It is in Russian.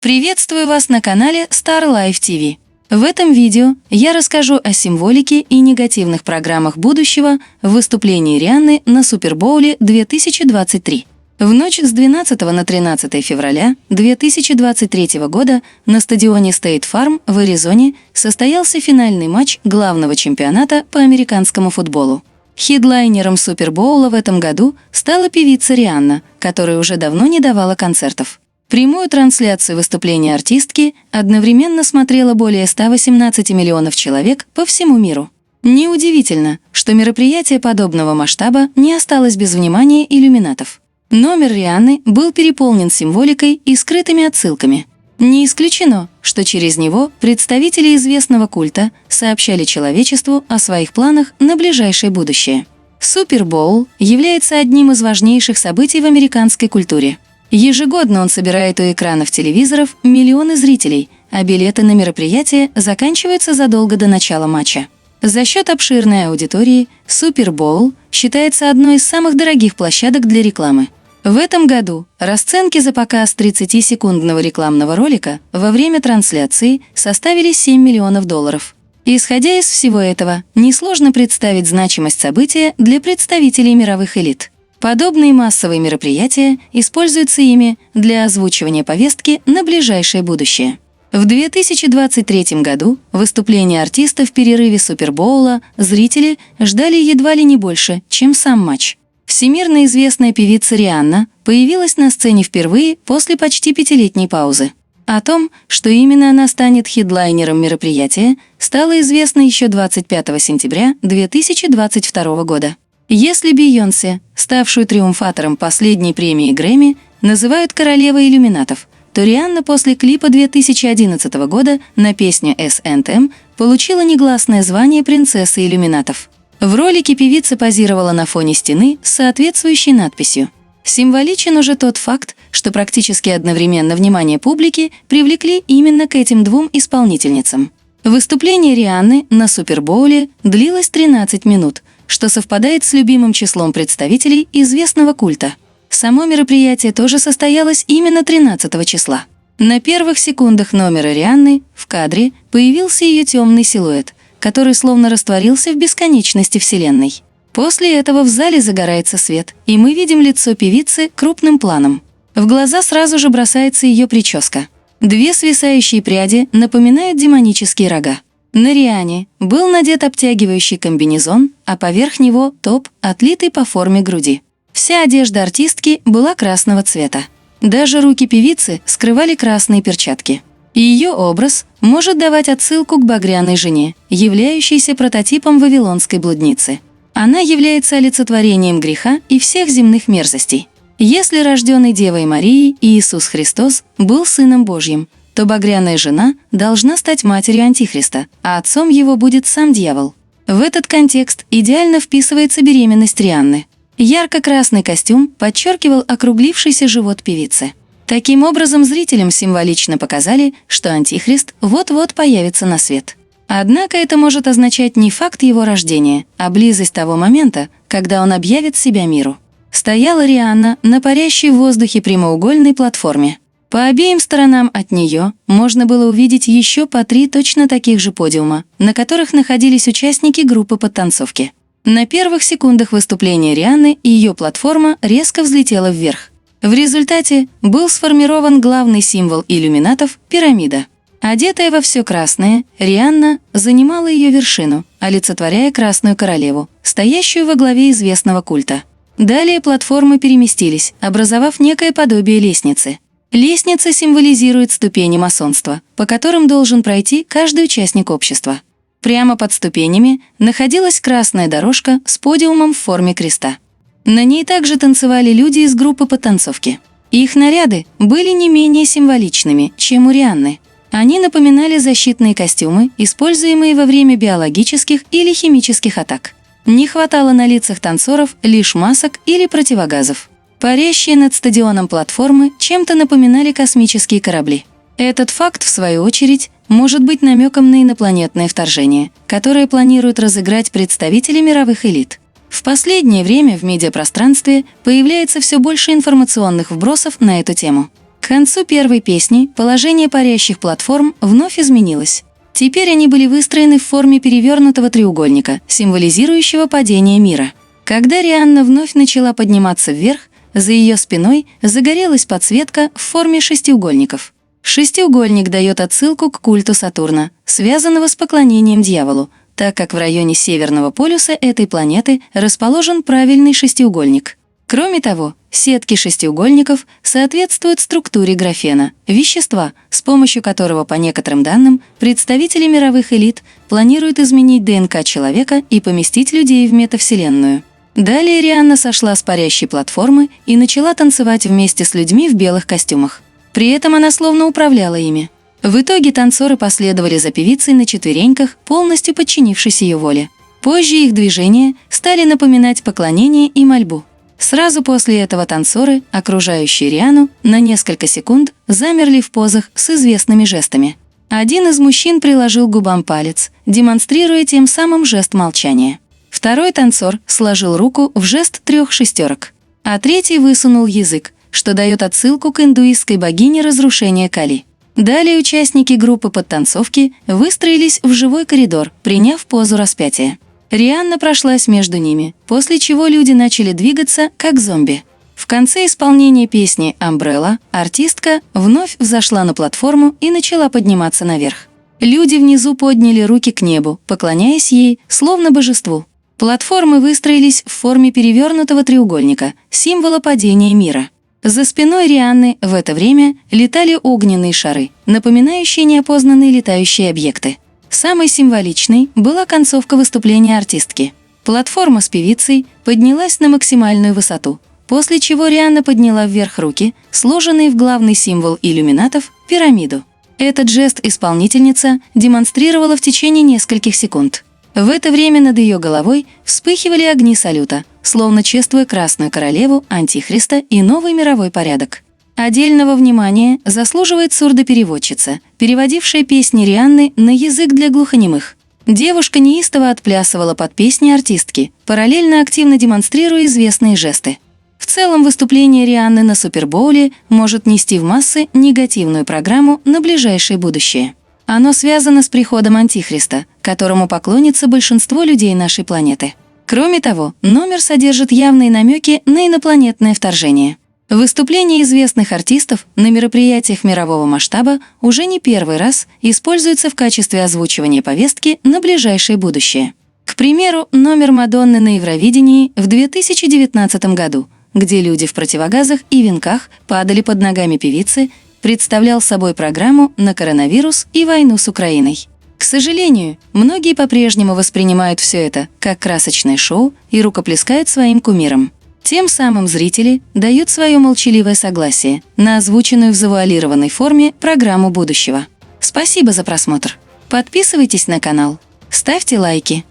Приветствую вас на канале Star Life TV. В этом видео я расскажу о символике и негативных программах будущего в выступлении Рианны на Супербоуле 2023. В ночь с 12 на 13 февраля 2023 года на стадионе State Farm в Аризоне состоялся финальный матч главного чемпионата по американскому футболу. Хедлайнером Супербоула в этом году стала певица Рианна, которая уже давно не давала концертов. Прямую трансляцию выступления артистки одновременно смотрело более 118 миллионов человек по всему миру. Неудивительно, что мероприятие подобного масштаба не осталось без внимания иллюминатов. Номер Рианны был переполнен символикой и скрытыми отсылками. Не исключено, что через него представители известного культа сообщали человечеству о своих планах на ближайшее будущее. Супербоул является одним из важнейших событий в американской культуре. Ежегодно он собирает у экранов телевизоров миллионы зрителей, а билеты на мероприятие заканчиваются задолго до начала матча. За счет обширной аудитории Супербоул считается одной из самых дорогих площадок для рекламы. В этом году расценки за показ 30-секундного рекламного ролика во время трансляции составили $7 миллионов. Исходя из всего этого, несложно представить значимость события для представителей мировых элит. Подобные массовые мероприятия используются ими для озвучивания повестки на ближайшее будущее. В 2023 году выступления артиста в перерыве Супербоула зрители ждали едва ли не больше, чем сам матч. Всемирно известная певица Рианна появилась на сцене впервые после почти пятилетней паузы. О том, что именно она станет хедлайнером мероприятия, стало известно еще 25 сентября 2022 года. Если Бейонсе, ставшую триумфатором последней премии Грэмми, называют королевой иллюминатов, то Рианна после клипа 2011 года на песню S&M получила негласное звание принцессы иллюминатов. В ролике певица позировала на фоне стены с соответствующей надписью. Символичен уже тот факт, что практически одновременно внимание публики привлекли именно к этим двум исполнительницам. Выступление Рианны на Супербоуле длилось 13 минут, что совпадает с любимым числом представителей известного культа. Само мероприятие тоже состоялось именно 13 числа. На первых секундах номера Рианны в кадре появился ее темный силуэт, который словно растворился в бесконечности Вселенной. После этого в зале загорается свет, и мы видим лицо певицы крупным планом. В глаза сразу же бросается ее прическа. Две свисающие пряди напоминают демонические рога. На Рианне был надет обтягивающий комбинезон, а поверх него топ, отлитый по форме груди. Вся одежда артистки была красного цвета. Даже руки певицы скрывали красные перчатки. Ее образ может давать отсылку к багряной жене, являющейся прототипом вавилонской блудницы. Она является олицетворением греха и всех земных мерзостей. Если рожденный Девой Марией Иисус Христос был Сыном Божьим, то багряная жена должна стать матерью Антихриста, а отцом его будет сам дьявол. В этот контекст идеально вписывается беременность Рианны. Ярко-красный костюм подчеркивал округлившийся живот певицы. Таким образом, зрителям символично показали, что Антихрист вот-вот появится на свет. Однако это может означать не факт его рождения, а близость того момента, когда он объявит себя миру. Стояла Рианна на парящей в воздухе прямоугольной платформе. По обеим сторонам от нее можно было увидеть еще по 3 точно таких же подиума, на которых находились участники группы подтанцовки. На первых секундах выступления Рианны ее платформа резко взлетела вверх. В результате был сформирован главный символ иллюминатов – пирамида. Одетая во все красное, Рианна занимала ее вершину, олицетворяя Красную Королеву, стоящую во главе известного культа. Далее платформы переместились, образовав некое подобие лестницы. Лестница символизирует ступени масонства, по которым должен пройти каждый участник общества. Прямо под ступенями находилась красная дорожка с подиумом в форме креста. На ней также танцевали люди из группы подтанцовки. Их наряды были не менее символичными, чем у Рианны. Они напоминали защитные костюмы, используемые во время биологических или химических атак. Не хватало на лицах танцоров лишь масок или противогазов. Парящие над стадионом платформы чем-то напоминали космические корабли. Этот факт, в свою очередь, может быть намеком на инопланетное вторжение, которое планируют разыграть представители мировых элит. В последнее время в медиапространстве появляется все больше информационных вбросов на эту тему. К концу первой песни положение парящих платформ вновь изменилось. Теперь они были выстроены в форме перевернутого треугольника, символизирующего падение мира. Когда Рианна вновь начала подниматься вверх, за ее спиной загорелась подсветка в форме шестиугольников. Шестиугольник дает отсылку к культу Сатурна, связанного с поклонением дьяволу, так как в районе Северного полюса этой планеты расположен правильный шестиугольник. Кроме того, сетки шестиугольников соответствуют структуре графена, вещества, с помощью которого, по некоторым данным, представители мировых элит планируют изменить ДНК человека и поместить людей в метавселенную. Далее Рианна сошла с парящей платформы и начала танцевать вместе с людьми в белых костюмах. При этом она словно управляла ими. В итоге танцоры последовали за певицей на четвереньках, полностью подчинившись ее воле. Позже их движения стали напоминать поклонение и мольбу. Сразу после этого танцоры, окружающие Рианну, на несколько секунд замерли в позах с известными жестами. Один из мужчин приложил к губам палец, демонстрируя тем самым жест молчания. Второй танцор сложил руку в жест 3 шестерок, а третий высунул язык, что дает отсылку к индуистской богине разрушения Кали. Далее участники группы подтанцовки выстроились в живой коридор, приняв позу распятия. Рианна прошлась между ними, после чего люди начали двигаться, как зомби. В конце исполнения песни «Umbrella» артистка вновь взошла на платформу и начала подниматься наверх. Люди внизу подняли руки к небу, поклоняясь ей, словно божеству. Платформы выстроились в форме перевернутого треугольника, символа падения мира. За спиной Рианны в это время летали огненные шары, напоминающие неопознанные летающие объекты. Самой символичной была концовка выступления артистки. Платформа с певицей поднялась на максимальную высоту, после чего Рианна подняла вверх руки, сложенные в главный символ иллюминатов – пирамиду. Этот жест исполнительница демонстрировала в течение нескольких секунд. В это время над ее головой вспыхивали огни салюта, словно чествуя Красную Королеву, Антихриста и новый мировой порядок. Отдельного внимания заслуживает сурдопереводчица, переводившая песни Рианны на язык для глухонемых. Девушка неистово отплясывала под песни артистки, параллельно активно демонстрируя известные жесты. В целом, выступление Рианны на Супербоуле может нести в массы негативную программу на ближайшее будущее. Оно связано с приходом Антихриста, которому поклонится большинство людей нашей планеты. Кроме того, номер содержит явные намеки на инопланетное вторжение. Выступления известных артистов на мероприятиях мирового масштаба уже не первый раз используются в качестве озвучивания повестки на ближайшее будущее. К примеру, номер Мадонны на Евровидении в 2019 году, где люди в противогазах и венках падали под ногами певицы, представлял собой программу на коронавирус и войну с Украиной. К сожалению, многие по-прежнему воспринимают все это как красочное шоу и рукоплескают своим кумирам. Тем самым зрители дают свое молчаливое согласие на озвученную в завуалированной форме программу будущего. Спасибо за просмотр. Подписывайтесь на канал, ставьте лайки.